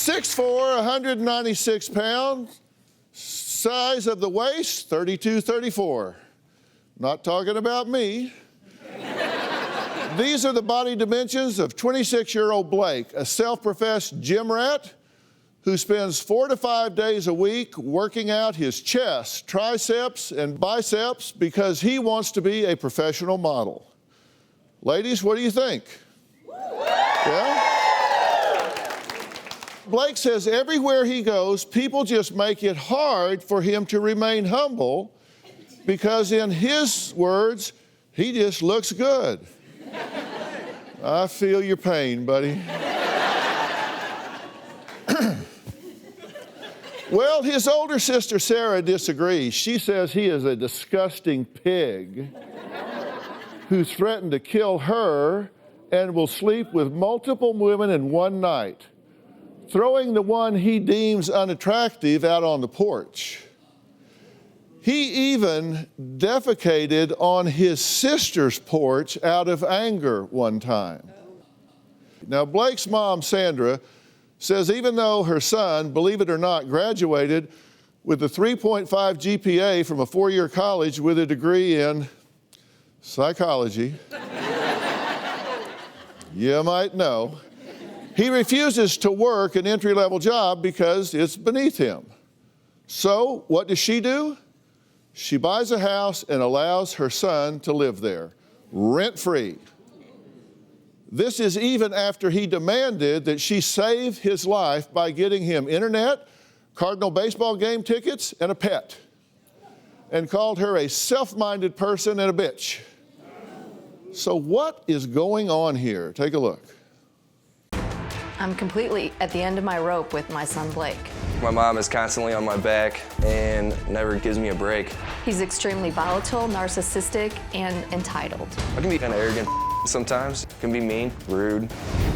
6'4", 196 pounds. Size of the waist, 32, 34. Not talking about me. These are the body dimensions of 26-year-old Blake, a self-professed gym rat who spends 4 to 5 days a week working out his chest, triceps, and biceps because he wants to be a professional model. Ladies, what do you think? Yeah? Blake says everywhere he goes, people just make it hard for him to remain humble because, in his words, he just looks good. I feel your pain, buddy. Well, his older sister, Sarah, disagrees. She says he is a disgusting pig who's threatened to kill her and will sleep with multiple women in one night, throwing the one he deems unattractive out on the porch. He even defecated on his sister's porch out of anger one time. Now, Blake's mom, Sandra, says even though her son, believe it or not, graduated with a 3.5 GPA from a 4-year college with a degree in psychology, you might know, he refuses to work an entry-level job because it's beneath him. So what does she do? She buys a house and allows her son to live there, rent-free. This is even after he demanded that she save his life by getting him internet, Cardinal baseball game tickets, and a pet, and called her a self-minded person and a bitch. So what is going on here? Take a look. I'm completely at the end of my rope with my son Blake. My mom is constantly on my back and never gives me a break. He's extremely volatile, narcissistic, and entitled. I can be kind of arrogant sometimes. Can be mean, rude.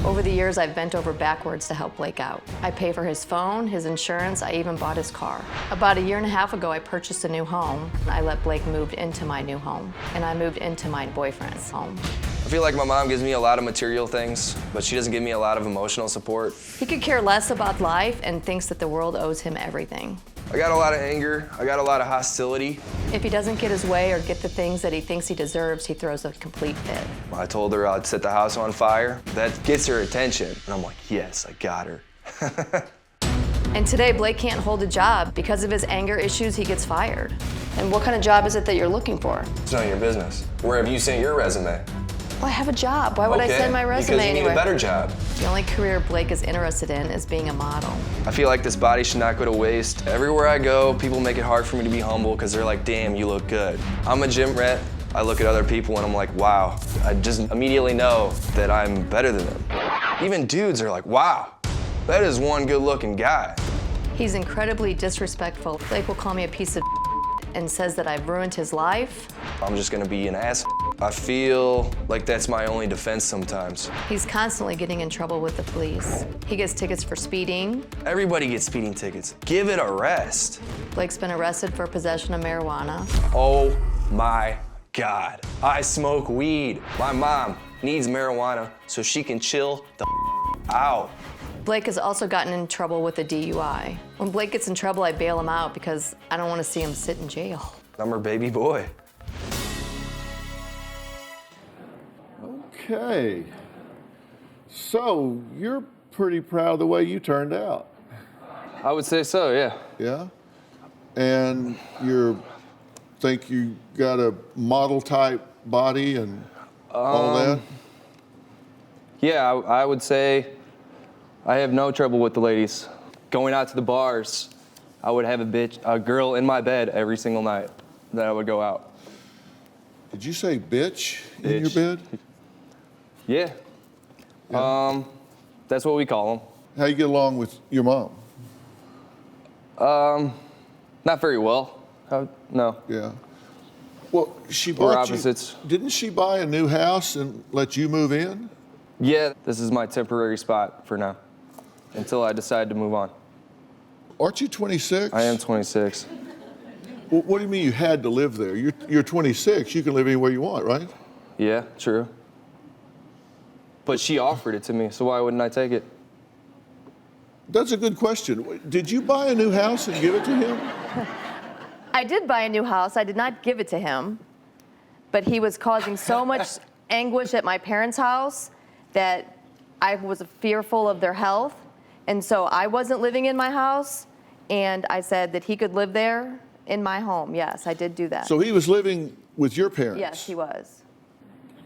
Over the years, I've bent over backwards to help Blake out. I pay for his phone, his insurance, I even bought his car. About 1.5 years ago, I purchased a new home. I let Blake move into my new home, and I moved into my boyfriend's home. I feel like my mom gives me a lot of material things, but she doesn't give me a lot of emotional support. He could care less about life and thinks that the world owes him everything. I got a lot of anger, I got a lot of hostility. If he doesn't get his way or get the things that he thinks he deserves, he throws a complete fit. I told her I'd set the house on fire. That gets her attention. And I'm like, yes, I got her. And today, Blake can't hold a job. Because of his anger issues, he gets fired. And what kind of job is it that you're looking for? It's none of your business. Where have you sent your resume? Well, I have a job. Why would I send my resume because you anywhere? need a better job. The only career Blake is interested in is being a model. I feel like this body should not go to waste. Everywhere I go, people make it hard for me to be humble because they're like, damn, you look good. I'm a gym rat. I look at other people and I'm like, wow. I just immediately know that I'm better than them. Even dudes are like, wow, that is one good-looking guy. He's incredibly disrespectful. Blake will call me a piece of and says that I've ruined his life. I'm just gonna be an ass. I feel like that's my only defense sometimes. He's constantly getting in trouble with the police. He gets tickets for speeding. Everybody gets speeding tickets. Give it a rest. Blake's been arrested for possession of marijuana. Oh my God, I smoke weed. My mom needs marijuana so she can chill the out. Blake has also gotten in trouble with a DUI. When Blake gets in trouble, I bail him out because I don't want to see him sit in jail. I'm her baby boy. Okay. So you're pretty proud of the way you turned out. I would say so, yeah. Yeah? And think you got a model type body and all that? Yeah, I would say I have no trouble with the ladies. Going out to the bars, I would have a girl in my bed every single night that I would go out. Did you say bitch in your bed? Yeah. That's what we call them. How you get along with your mom? Not very well. No. Yeah. Well, she We're bought opposites. Didn't she buy a new house and let you move in? Yeah, this is my temporary spot for now, until I decide to move on. Aren't you 26? I am 26. Well, what do you mean you had to live there? You're 26. You can live anywhere you want, right? Yeah, true. But she offered it to me, so why wouldn't I take it? That's a good question. Did you buy a new house and give it to him? I did buy a new house. I did not give it to him, but he was causing so much anguish at my parents' house that I was fearful of their health. And so I wasn't living in my house, and I said that he could live there in my home. Yes, I did do that. So he was living with your parents? Yes, he was.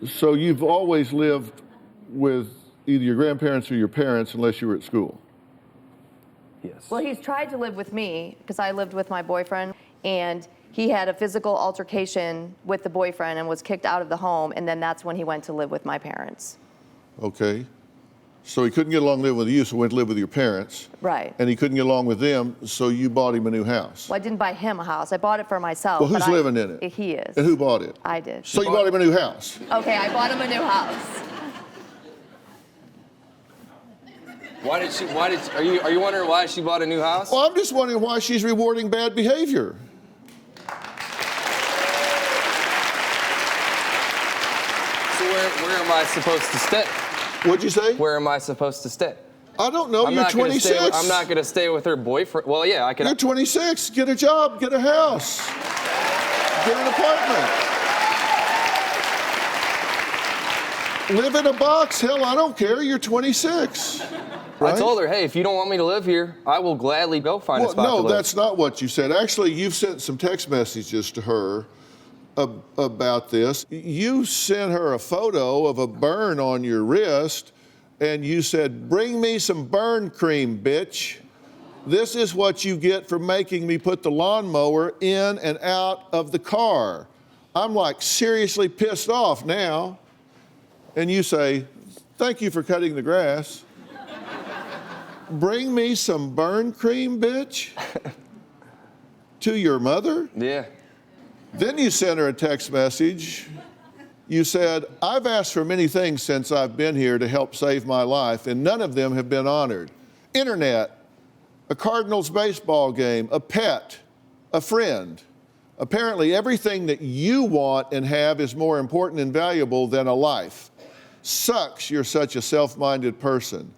So you've always lived with either your grandparents or your parents unless you were at school? Yes. Well, he's tried to live with me because I lived with my boyfriend, and he had a physical altercation with the boyfriend and was kicked out of the home, and then that's when he went to live with my parents. Okay. So he couldn't get along living with you, so he went to live with your parents. Right. And he couldn't get along with them, so you bought him a new house. Well, I didn't buy him a house. I bought it for myself. Well, who's but living in it? He is. And who bought it? I did. So you bought him a new house? Okay, I bought him a new house. Are you wondering why she bought a new house? Well, I'm just wondering why she's rewarding bad behavior. So where am I supposed to stay? What'd you say? Where am I supposed to stay? I don't know. You're 26. I'm not going to stay with her boyfriend. Well, yeah, I can. You're 26. Get a job. Get a house. Get an apartment. Live in a box. Hell, I don't care. You're 26. Right? I told her, hey, if you don't want me to live here, I will gladly go find a spot to no, live. that's not what you said. Actually, you've sent some text messages to her about this. You sent her a photo of a burn on your wrist, and you said, "Bring me some burn cream, bitch. This is what you get for making me put the lawnmower in and out of the car." I'm like seriously pissed off now. And you say, "Thank you for cutting the grass." Bring me some burn cream, bitch? To your mother? Yeah. Then you sent her a text message. You said, "I've asked for many things since I've been here to help save my life, and none of them have been honored. Internet, a Cardinals baseball game, a pet, a friend. Apparently everything that you want and have is more important and valuable than a life. Sucks you're such a self-minded person.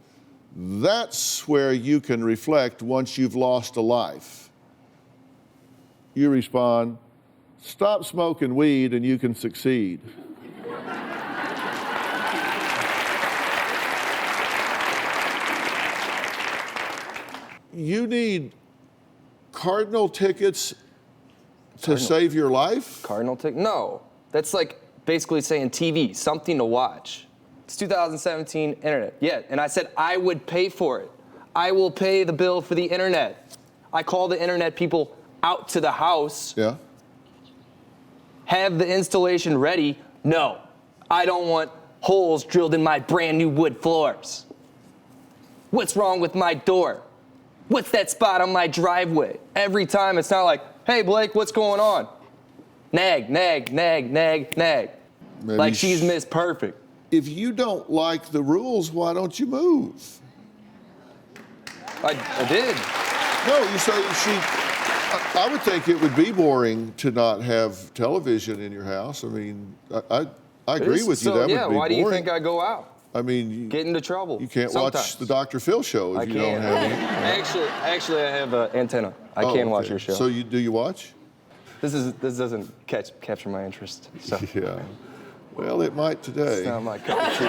That's where you can reflect once you've lost a life." You respond, "Stop smoking weed and you can succeed." You need Cardinal tickets to save your life? Cardinal ticket? No. That's like basically saying TV, something to watch. It's 2017 internet. Yeah, and I said I would pay for it. I will pay the bill for the internet. I call the internet people out to the house. Yeah. Have the installation ready. No, I don't want holes drilled in my brand new wood floors. What's wrong with my door? What's that spot on my driveway? Every time it's not like, "Hey Blake, what's going on?" Nag, nag, nag, nag, nag. Maybe like she's Miss Perfect. If you don't like the rules, why don't you move? I did. No, you say I would think it would be boring to not have television in your house. I mean, I agree with you. So, That yeah, would be why do boring. you think I go out? I mean, Get into trouble. you can't sometimes. watch the DrPhil show if I you can't. don't have any. Actually, I have an antenna. I can watch okay. your show. So do you watch? This doesn't capture my interest. So Yeah. Well, it might today. it's not my cup of tea.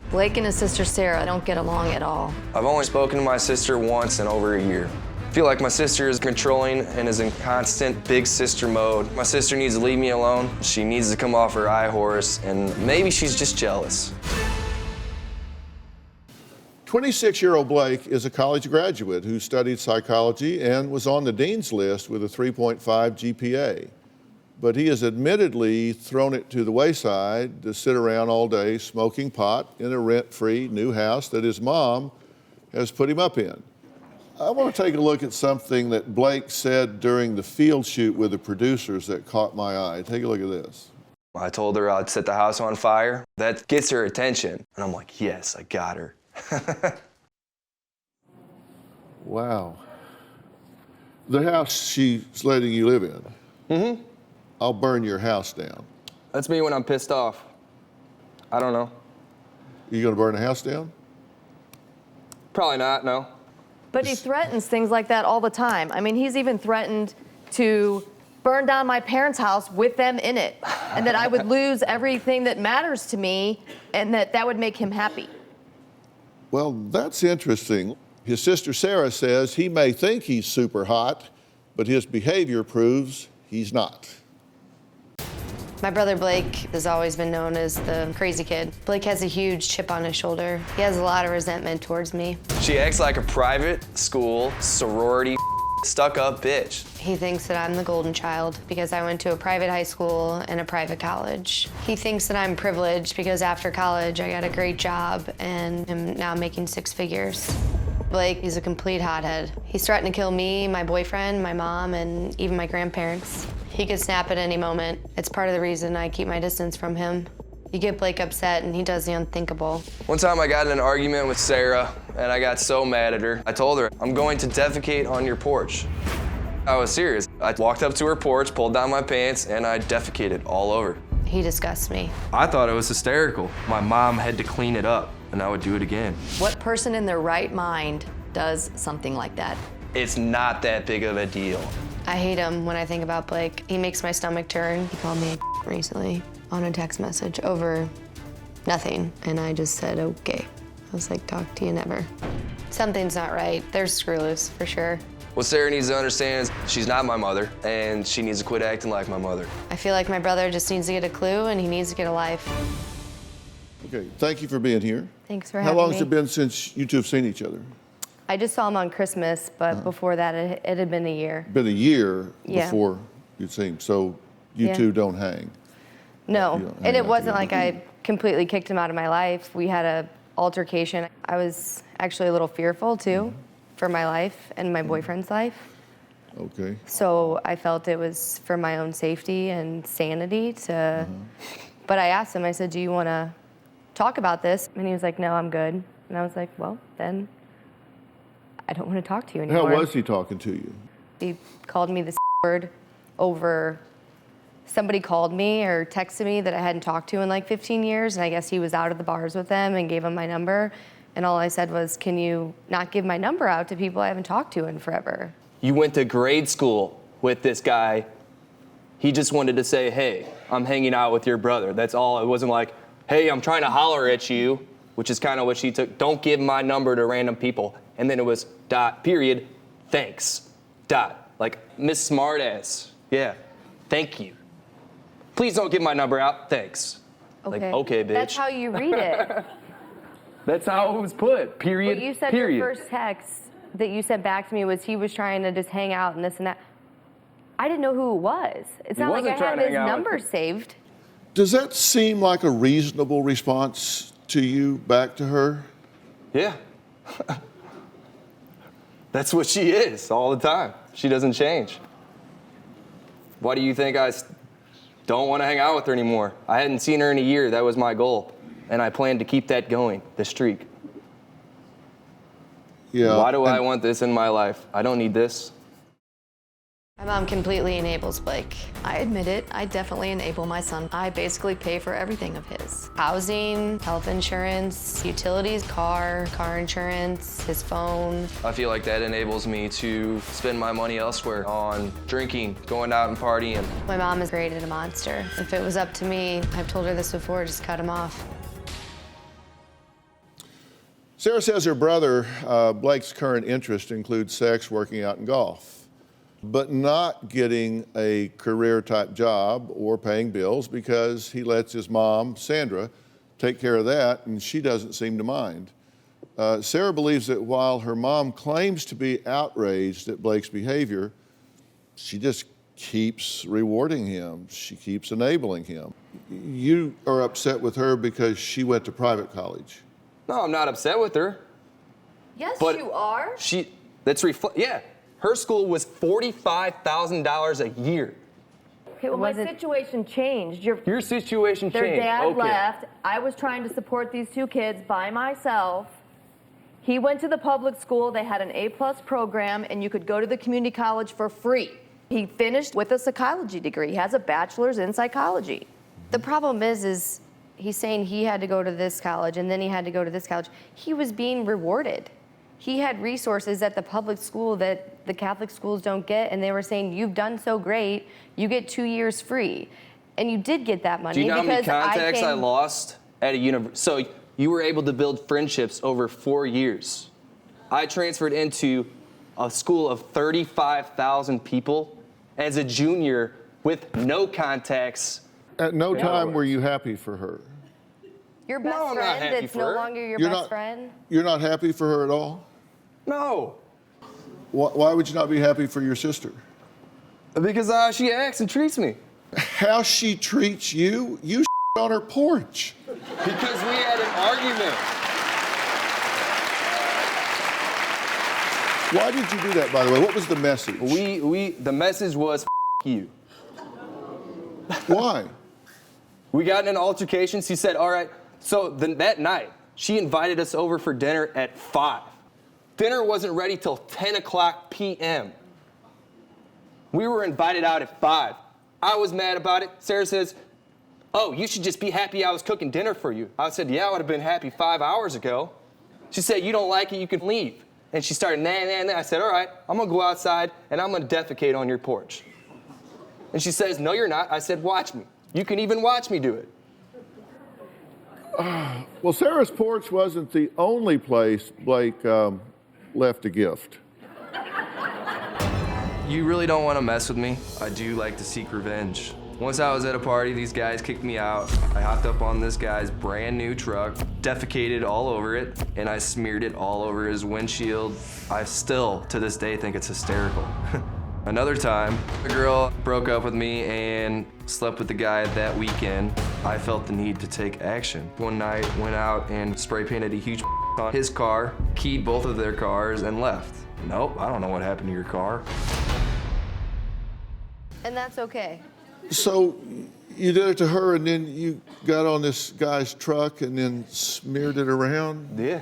Blake and his sister Sarah don't get along at all. I've only spoken to my sister once in over a year. I feel like my sister is controlling and is in constant big sister mode. My sister needs to leave me alone. She needs to come off her high horse, and maybe she's just jealous. 26-year-old Blake is a college graduate who studied psychology and was on the dean's list with a 3.5 GPA. But he has admittedly thrown it to the wayside to sit around all day smoking pot in a rent-free new house that his mom has put him up in. I want to take a look at something that Blake said during the field shoot with the producers that caught my eye. Take a look at this. I told her I'd set the house on fire. That gets her attention. And I'm like, yes, I got her. Wow. The house she's letting you live in. Mm-hmm. I'll burn your house down. That's me when I'm pissed off. I don't know. You gonna burn the house down? Probably not, no. But he threatens things like that all the time. I mean, he's even threatened to burn down my parents' house with them in it, and that I would lose everything that matters to me, and that would make him happy. Well, that's interesting. His sister Sarah says he may think he's super hot, but his behavior proves he's not. My brother Blake has always been known as the crazy kid. Blake has a huge chip on his shoulder. He has a lot of resentment towards me. She acts like a private school sorority stuck-up bitch. He thinks that I'm the golden child because I went to a private high school and a private college. He thinks that I'm privileged because after college I got a great job and am now making 6 figures. Blake, he's a complete hothead. He's threatened to kill me, my boyfriend, my mom, and even my grandparents. He could snap at any moment. It's part of the reason I keep my distance from him. You get Blake upset and he does the unthinkable. One time I got in an argument with Sarah and I got so mad at her. I told her, I'm going to defecate on your porch. I was serious. I walked up to her porch, pulled down my pants, and I defecated all over. He disgusts me. I thought it was hysterical. My mom had to clean it up and I would do it again. What person in their right mind does something like that? It's not that big of a deal. I hate him when I think about Blake. He makes my stomach turn. He called me a recently on a text message over nothing, and I just said, okay. I was like, talk to you never. Something's not right. There's screw loose, for sure. What Sarah needs to understand is she's not my mother, and she needs to quit acting like my mother. I feel like my brother just needs to get a clue, and he needs to get a life. Okay, thank you for being here. Thanks for How having me. long has it been since you two have seen each other? I just saw him on Christmas, but before that, it had been a year. Been a year Yeah. before you'd seen him, so you Yeah. two don't hang. No, You don't hang and it out wasn't like together. I completely kicked him out of my life. We had a altercation. I was actually a little fearful too for my life and my boyfriend's life. Okay. So I felt it was for my own safety and sanity to, but I asked him, I said, do you want to talk about this? And he was like, no, I'm good. And I was like, well, then I don't want to talk to you How anymore. was he talking to you? He called me the word over, somebody called me or texted me that I hadn't talked to in like 15 years, and I guess he was out of the bars with them and gave him my number. And all I said was, can you not give my number out to people I haven't talked to in forever? You went to grade school with this guy. He just wanted to say, hey, I'm hanging out with your brother. That's all. It wasn't like, hey, I'm trying to holler at you, which is kind of what she took. Don't give my number to random people. And then it was dot, period, thanks, dot. Like, Miss Smartass, yeah, thank you. Please don't give my number out, thanks. Like, okay, bitch. That's how you read it. That's how it was put, period, But you said period. your first text that you sent back to me was he was trying to just hang out and this and that. I didn't know who it was. It's not like I wasn't trying had to his hang out number with you. saved. Does that seem like a reasonable response to you back to her? Yeah. That's what she is all the time. She doesn't change. Why do you think I don't want to hang out with her anymore? I hadn't seen her in a year. That was my goal. And I plan to keep that going, the streak. Yeah. Why do I and- want this in my life? I don't need this. My mom completely enables Blake. I admit it, I definitely enable my son. I basically pay for everything of his. Housing, health insurance, utilities, car insurance, his phone. I feel like that enables me to spend my money elsewhere on drinking, going out and partying. My mom has created a monster. If it was up to me, I've told her this before, just cut him off. Sarah says her brother, Blake's current interest includes sex, working out, and golf, but not getting a career-type job or paying bills because he lets his mom, Sandra, take care of that, and she doesn't seem to mind. Sarah believes that while her mom claims to be outraged at Blake's behavior, she just keeps rewarding him. She keeps enabling him. You are upset with her because she went to private college. No, I'm not upset with her. Yes, But- you are. Yeah. Her school was $45,000 a year. Okay, well, my situation changed. Your situation Their changed. dad Okay. left. I was trying to support these 2 kids by myself. He went to the public school. They had an A+ program, and you could go to the community college for free. He finished with a psychology degree. He has a bachelor's in psychology. The problem is he's saying he had to go to this college and then he had to go to this college. He was being rewarded. He had resources at the public school that the Catholic schools don't get, and they were saying, you've done so great, you get 2 years free. And you did get that money. Do you know how many because contacts I lost at a university? So you were able to build friendships over 4 years. I transferred into a school of 35,000 people as a junior with no contacts. At no time were you happy for her? Your best No, I'm not friend happy that's for no her. longer your You're best not- friend? You're not happy for her at all? No, Why would you not be happy for your sister? because she acts and treats me. How she treats you? You on her porch. Because we had an argument. Why did you do that, by the way? What was the message? The message was you. Why? We got in an altercation. She said, all right. So that night, she invited us over for dinner at 5. Dinner wasn't ready till 10 o'clock p.m. We were invited out at 5. I was mad about it. Sarah says, oh, you should just be happy I was cooking dinner for you. I said, yeah, I would have been happy 5 hours ago. She said, you don't like it, you can leave. And she started, nah. I said, all right, I'm gonna go outside and I'm gonna defecate on your porch. And she says, no, you're not. I said, watch me. You can even watch me do it. Well, Sarah's porch wasn't the only place Blake left a gift. You really don't want to mess with me. I do like to seek revenge. Once I was at a party, these guys kicked me out. I hopped up on this guy's brand new truck, defecated all over it, and I smeared it all over his windshield. I still, to this day, think it's hysterical. Another time, a girl broke up with me and slept with the guy that weekend. I felt the need to take action. One night, went out and spray painted a huge on his car, keyed both of their cars, and left. Nope, I don't know what happened to your car. And that's okay. So you did it to her, and then you got on this guy's truck and then smeared it around? Yeah.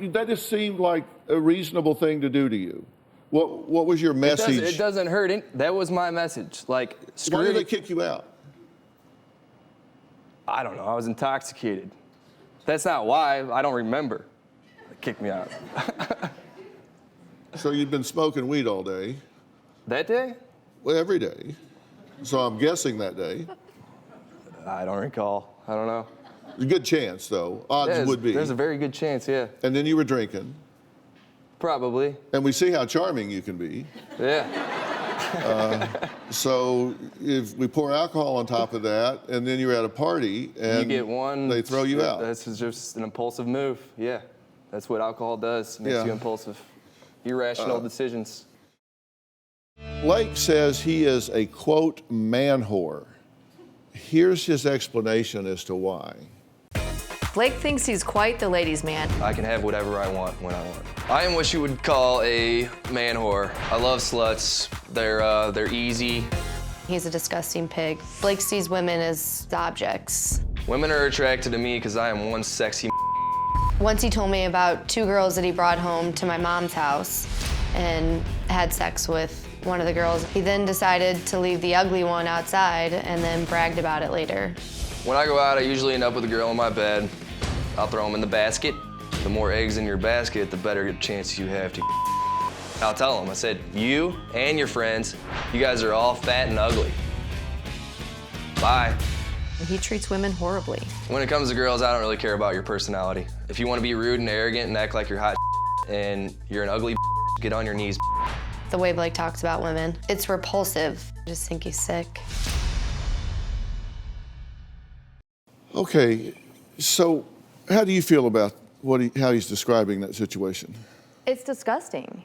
That just seemed like a reasonable thing to do to you. What was your message? It doesn't hurt. That was my message. Like, screw Why did it. they kick you out? I don't know. I was intoxicated. That's not why. I don't remember. They kicked me out. So you'd been smoking weed all day? That day? Well, every day. So I'm guessing that day. I don't recall. I don't know. A good chance, though. Odds Yeah, would be. There's a very good chance, yeah. And then you were drinking. Probably. And we see how charming you can be. Yeah. So if we pour alcohol on top of that, and then you're at a party, and You get one. they throw you out. That's just an impulsive move. Yeah. That's what alcohol does. Makes Yeah. you impulsive. Irrational decisions. Blake says he is a, quote, man whore. Here's his explanation as to why. Blake thinks he's quite the ladies' man. I can have whatever I want when I want. I am what you would call a man whore. I love sluts. They're easy. He's a disgusting pig. Blake sees women as objects. Women are attracted to me because I am one sexy. Once he told me about 2 girls that he brought home to my mom's house and had sex with one of the girls. He then decided to leave the ugly one outside and then bragged about it later. When I go out, I usually end up with a girl in my bed. I'll throw them in the basket. The more eggs in your basket, the better chance you have to. I'll tell them, I said, you and your friends, you guys are all fat and ugly. Bye. He treats women horribly. When it comes to girls, I don't really care about your personality. If you want to be rude and arrogant and act like you're hot and you're an ugly, get on your knees. The way Blake talks about women, it's repulsive. I just think he's sick. Okay, so how do you feel about how he's describing that situation? It's disgusting.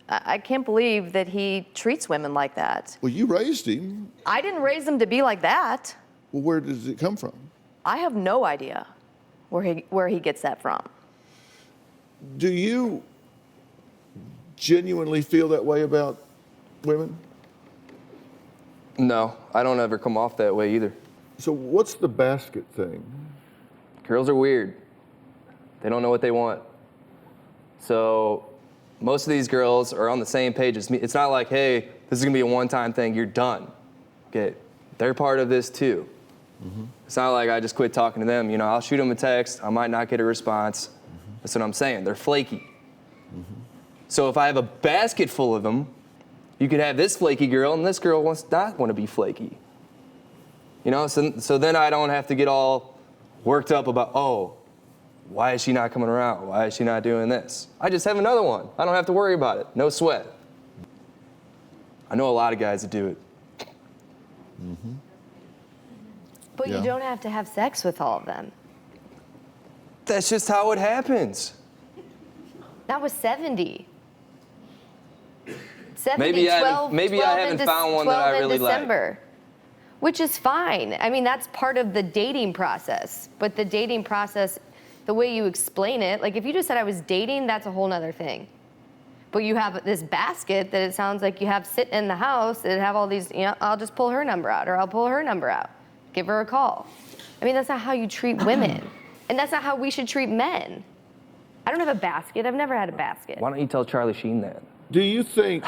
I can't believe that he treats women like that. Well, you raised him. I didn't raise him to be like that. Well, where does it come from? I have no idea where he gets that from. Do you genuinely feel that way about women? No, I don't ever come off that way either. So what's the basket thing? Girls are weird. They don't know what they want. So most of these girls are on the same page as me. It's not like, hey, this is gonna be a one-time thing, you're done. Okay, they're part of this too. It's not like I just quit talking to them. You know, I'll shoot them a text. I might not get a response. That's what I'm saying. They're flaky. So if I have a basket full of them, you could have this flaky girl, and this girl wants not want to be flaky. You know, so then I don't have to get all worked up about, oh, why is she not coming around? Why is she not doing this? I just have another one. I don't have to worry about it. No sweat. I know a lot of guys that do it. But Yeah. you don't have to have sex with all of them. That's just how it happens. That was 70. 70, Maybe I 12, haven't found one that I 12 in really like. December, which is fine. I mean, that's part of the dating process. But the dating process, the way you explain it, like if you just said I was dating, that's a whole nother thing. But you have this basket that it sounds like you have sitting in the house and have all these, you know, I'll just pull her number out or I'll pull her number out. Give her a call. I mean, that's not how you treat women. And that's not how we should treat men. I don't have a basket. I've never had a basket. Why don't you tell Charlie Sheen that? Do you think?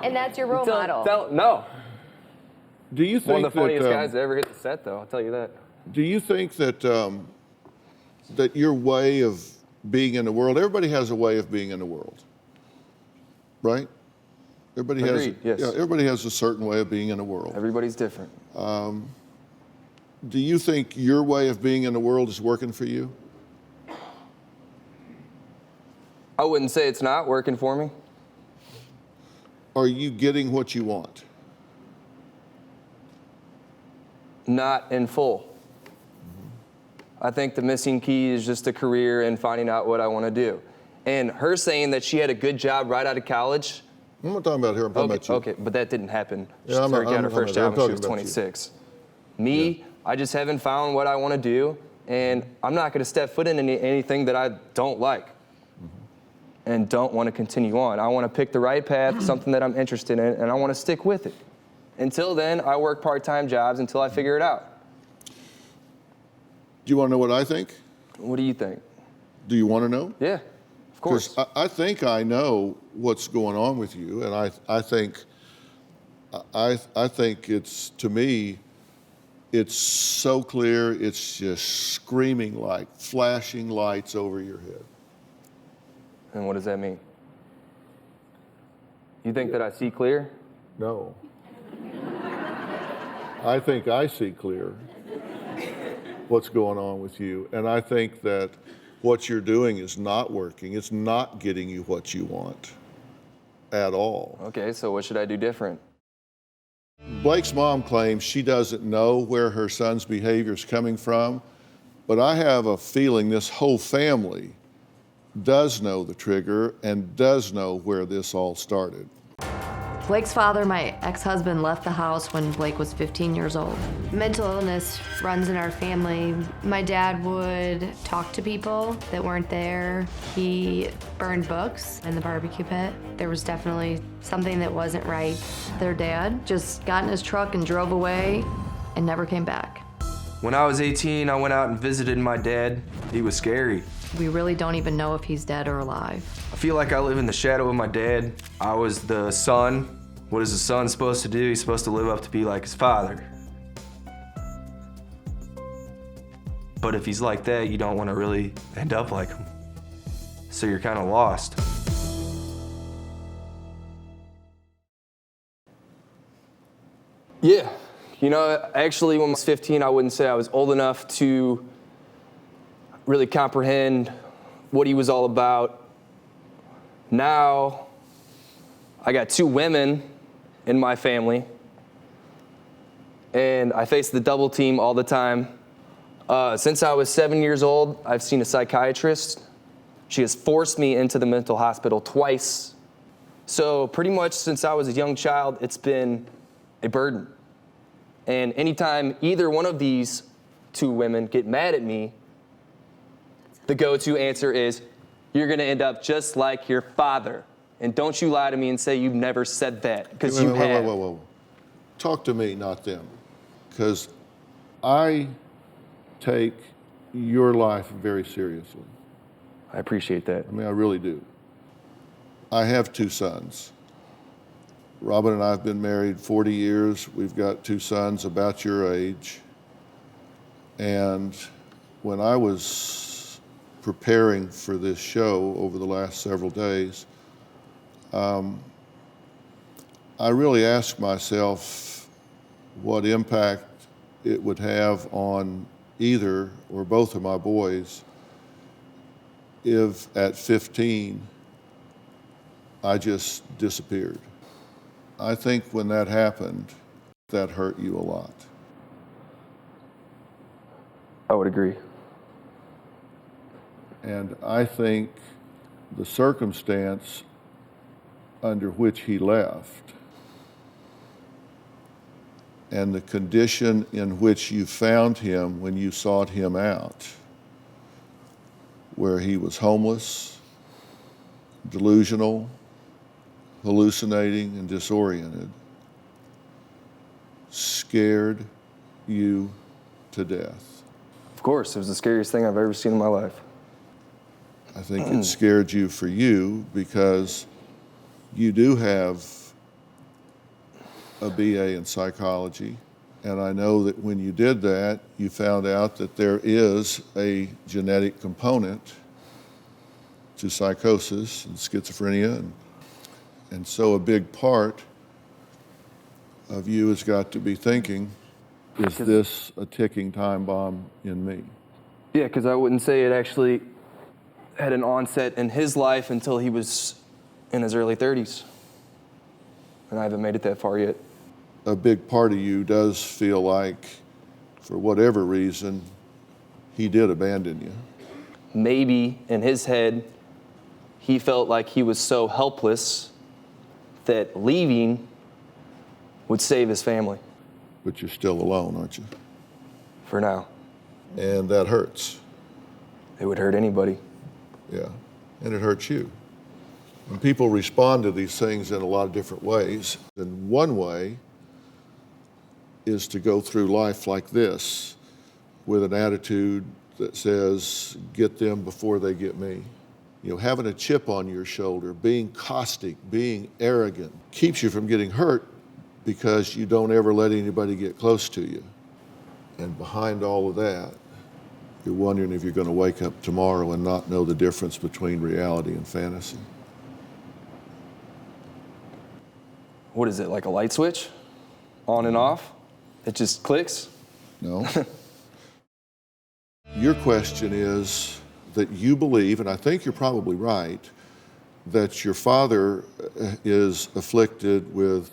And that's your role model. No. Do you think One of the funniest that, guys to ever hit the set, though. I'll tell you that. Do you think that that your way of being in the world? Everybody has a way of being in the world, right? Everybody Agreed, yes. Yeah, everybody has a certain way of being in the world. Everybody's different. Do you think your way of being in the world is working for you? I wouldn't say it's not working for me. Are you getting what you want? Not in full. I think the missing key is just a career and finding out what I want to do. And her saying that she had a good job right out of college. I'm not talking about her. I'm talking about you. Okay, but that didn't happen. Yeah, She got her first job when she was 26. Me, I just haven't found what I want to do, and I'm not going to step foot in anything that I don't like and don't want to continue on. I want to pick the right path, something that I'm interested in, and I want to stick with it. Until then, I work part-time jobs until I figure it out. Do you want to know what I think? What do you think? Do you want to know? Yeah, of course. Because I think I know what's going on with you, and I think it's, to me, it's so clear. It's just screaming like flashing lights over your head. And what does that mean? You think that I see clear? No. I think I see clear what's going on with you, and I think that what you're doing is not working. It's not getting you what you want at all. Okay, so what should I do different? Blake's mom claims she doesn't know where her son's behavior is coming from, but I have a feeling this whole family does know the trigger and does know where this all started. Blake's father, my ex-husband, left the house when Blake was 15 years old. Mental illness runs in our family. My dad would talk to people that weren't there. He burned books in the barbecue pit. There was definitely something that wasn't right. Their dad just got in his truck and drove away and never came back. When I was 18, I went out and visited my dad. He was scary. We really don't even know if he's dead or alive. I feel like I live in the shadow of my dad. I was the son. What is a son supposed to do? He's supposed to live up to be like his father. But if he's like that, you don't want to really end up like him. So you're kind of lost. Yeah, you know, actually when I was 15, I wouldn't say I was old enough to really comprehend what he was all about. Now, I got 2 women in my family, and I face the double team all the time. Since I was 7 years old, I've seen a psychiatrist. She has forced me into the mental hospital twice. So pretty much since I was a young child, it's been a burden. And anytime either one of these 2 women get mad at me, the go-to answer is, you're gonna end up just like your father. And don't you lie to me and say you've never said that, because you have. Whoa. Talk to me, not them. Because I take your life very seriously. I appreciate that. I mean, I really do. I have 2 sons. Robin and I have been married 40 years. We've got 2 sons about your age. And when I was preparing for this show over the last several days, I really asked myself what impact it would have on either or both of my boys if at 15 I just disappeared. I think when that happened, that hurt you a lot. I would agree. And I think the circumstance under which he left and the condition in which you found him when you sought him out, where he was homeless, delusional, hallucinating, and disoriented, scared you to death. Of course, it was the scariest thing I've ever seen in my life. I think it scared you for you because you do have a BA in psychology, and I know that when you did that, you found out that there is a genetic component to psychosis and schizophrenia, and so a big part of you has got to be thinking, is this a ticking time bomb in me? Yeah, because I wouldn't say it actually had an onset in his life until he was in his early 30s. And I haven't made it that far yet. A big part of you does feel like, for whatever reason, he did abandon you. Maybe in his head, he felt like he was so helpless that leaving would save his family. But you're still alone, aren't you? For now. And that hurts. It would hurt anybody. Yeah, and it hurts you. And people respond to these things in a lot of different ways. And one way is to go through life like this with an attitude that says, get them before they get me. You know, having a chip on your shoulder, being caustic, being arrogant, keeps you from getting hurt because you don't ever let anybody get close to you. And behind all of that, you're wondering if you're going to wake up tomorrow and not know the difference between reality and fantasy. What is it, like a light switch? On and off? It just clicks? No. Your question is that you believe, and I think you're probably right, that your father is afflicted with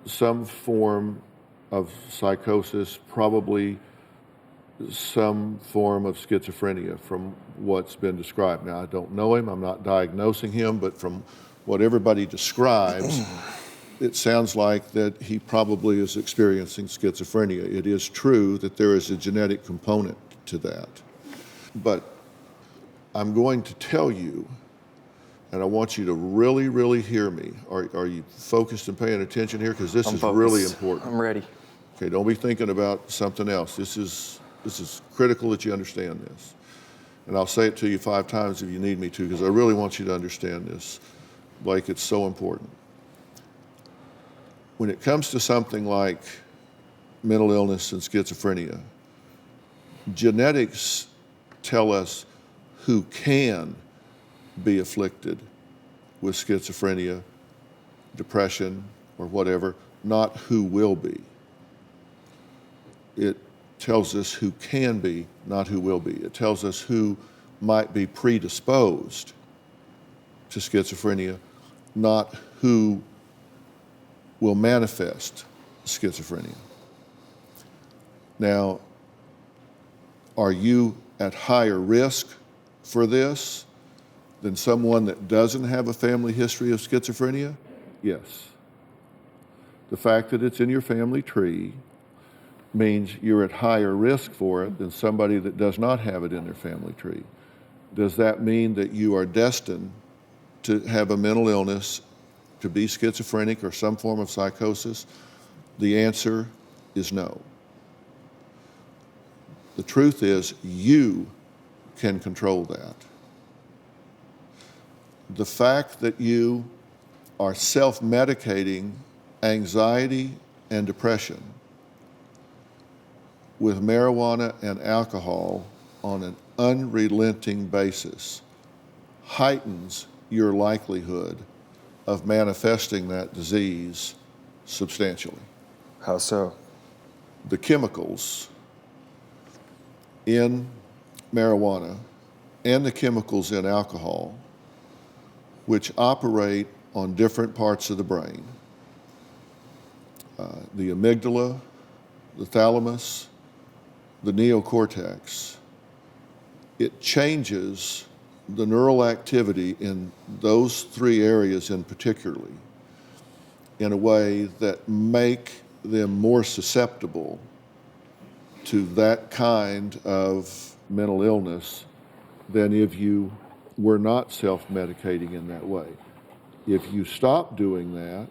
some form of psychosis, probably some form of schizophrenia from what's been described. Now, I don't know him, I'm not diagnosing him, but from what everybody describes, it sounds like that he probably is experiencing schizophrenia. It is true that there is a genetic component to that. But I'm going to tell you, and I want you to really, really hear me. Are you focused and paying attention here? Because this is really important. I'm ready. Okay, don't be thinking about something else. This is critical that you understand this. And I'll say it to you 5 times if you need me to, because I really want you to understand this. Blake, it's so important. When it comes to something like mental illness and schizophrenia, genetics tell us who can be afflicted with schizophrenia, depression, or whatever, not who will be. It tells us who can be, not who will be. It tells us who might be predisposed to schizophrenia, not who will manifest schizophrenia. Now, are you at higher risk for this than someone that doesn't have a family history of schizophrenia? Yes. The fact that it's in your family tree means you're at higher risk for it than somebody that does not have it in their family tree. Does that mean that you are destined to have a mental illness, to be schizophrenic or some form of psychosis? The answer is no. The truth is, you can control that. The fact that you are self-medicating anxiety and depression with marijuana and alcohol on an unrelenting basis heightens your likelihood of manifesting that disease substantially. How so? The chemicals in marijuana and the chemicals in alcohol, which operate on different parts of the brain, the amygdala, the thalamus, the neocortex, it changes the neural activity in those three areas in particularly in a way that make them more susceptible to that kind of mental illness than if you were not self-medicating in that way. If you stop doing that,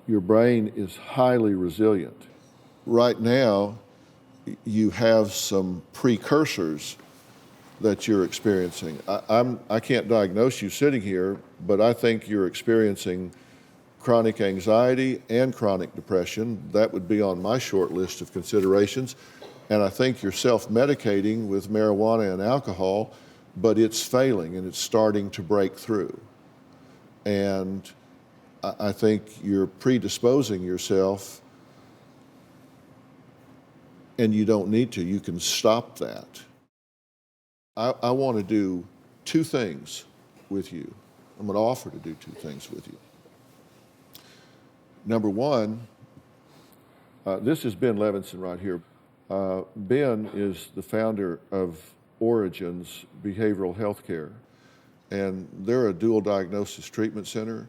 your brain is highly resilient. Right now, you have some precursors that you're experiencing. I can't diagnose you sitting here, but I think you're experiencing chronic anxiety and chronic depression. That would be on my short list of considerations. And I think you're self-medicating with marijuana and alcohol, but it's failing and it's starting to break through. And I think you're predisposing yourself, and you don't need to. You can stop that. I want to do two things with you. I'm going to offer to do two things with you. Number one, this is Ben Levinson right here. Ben is the founder of Origins Behavioral Healthcare, and they're a dual diagnosis treatment center.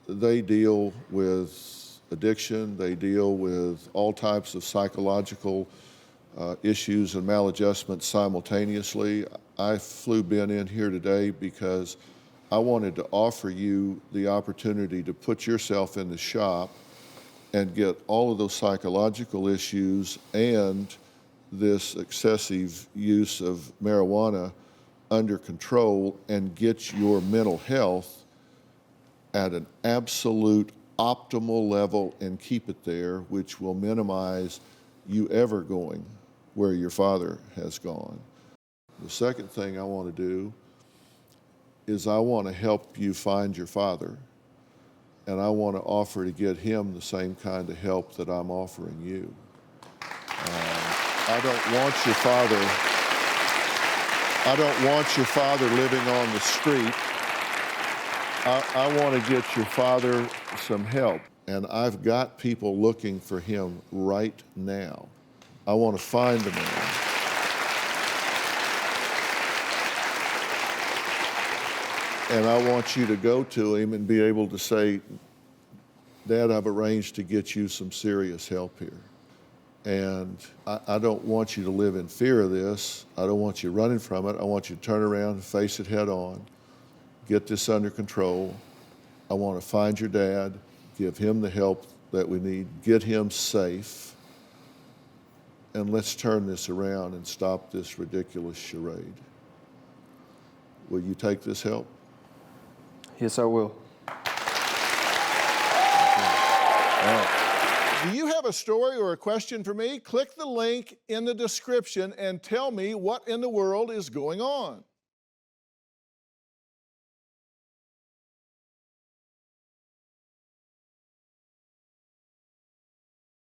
They deal with addiction, they deal with all types of psychological issues and maladjustments simultaneously. I flew Ben in here today because I wanted to offer you the opportunity to put yourself in the shop and get all of those psychological issues and this excessive use of marijuana under control and get your mental health at an absolute optimal level and keep it there, which will minimize you ever going where your father has gone. The second thing I want to do is I want to help you find your father, and I want to offer to get him the same kind of help that I'm offering you. I don't want your father living on the street. I want to get your father some help, and I've got people looking for him right now. I want to find the man. And I want you to go to him and be able to say, Dad, I've arranged to get you some serious help here. And I don't want you to live in fear of this. I don't want you running from it. I want you to turn around and face it head on. Get this under control. I want to find your dad, give him the help that we need, get him safe, and let's turn this around and stop this ridiculous charade. Will you take this help? Yes, I will. Do you have a story or a question for me? Click the link in the description and tell me what in the world is going on.